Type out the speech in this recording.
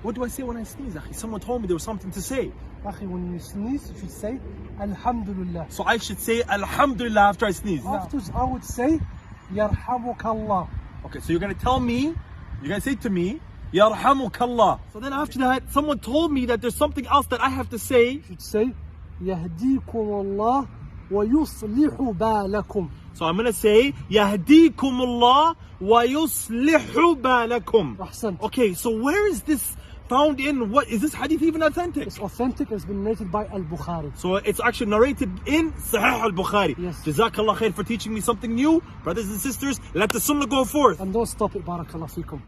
What do I say when I sneeze, akhi? Someone told me there was something to say. Akhi, when you sneeze, you should say Alhamdulillah. So I should say Alhamdulillah after I sneeze. Afterwards, I would say Yarhamukallah. Okay, so you're going to tell me, you're going to say to me, Yarhamukallah. So then after that, someone told me that there's something else that I have to say. You should say Yahdikumullah wa yuslihu balakum. So I'm going to say, Yahdikumullah wa yuslihu balakum. Ahsant. Okay, so where is this found in? What is this hadith even authentic? It's authentic. It's been narrated by Al-Bukhari. So it's actually narrated in Sahih al-Bukhari. Yes. Jazakallah khair for teaching me something new. Brothers and sisters, let the sunnah go forth. And don't stop it, barakallah fikum.